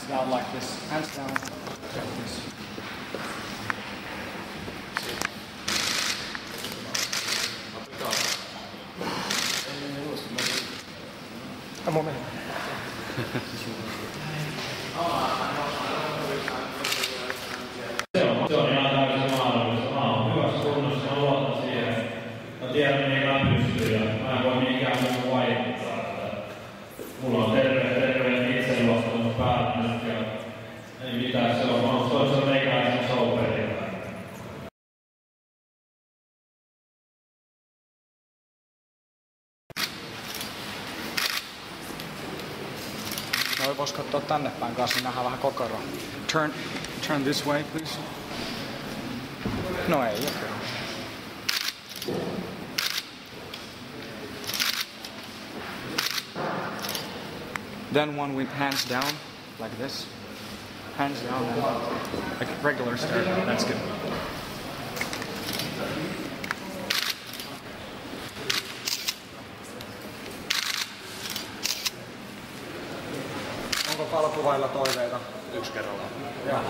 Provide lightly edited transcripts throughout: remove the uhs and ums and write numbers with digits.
down like this. Hands down. Like this. Un moment. Se on ihan täysin mahdollista. Mä oon hyvässä kunnossa, mä luotan siihen. Mä tiedän, mihin mä pystyn ja mä en voi mihinkään muuhun vaikuttaa. Mulla on terve itseluottamus päällä nyt ja ei mitään, se on toisella meikäläisen showpeliä. Noi vois katsoa tänne päin kanssa, niin nähdään vähän kokoraa. Turn this way, please. No ei, okei. Then one with hands down, like this. Hands down, like regular stare. That's good. Onko kalkuvailla toiveita? Yksi kerrallaan. Joo.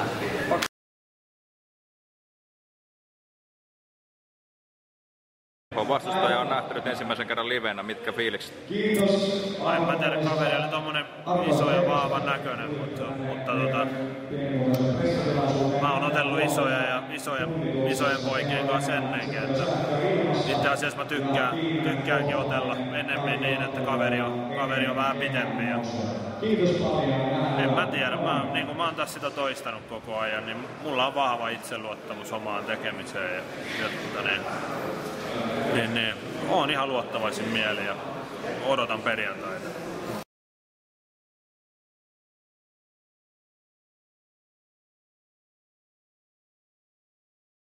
Vastustaja on nähty nyt ensimmäisen kerran livenä. Mitkä fiilikset? En mä tiedä, kaveri oli tommonen iso ja vaavan näköinen, mutta mä oon otellut isoja ja isojen poikien kanssa ennenkin. Että itse asiassa mä tykkäänkin otella enemmän niin, että kaveri on vähän pitempi. Ja en mä tiedä, mä oon tässä sitä toistanut koko ajan, niin mulla on vahva itseluottamus omaan tekemiseen. Niin, oon ihan luottavaisin mieli ja odotan perjantaita.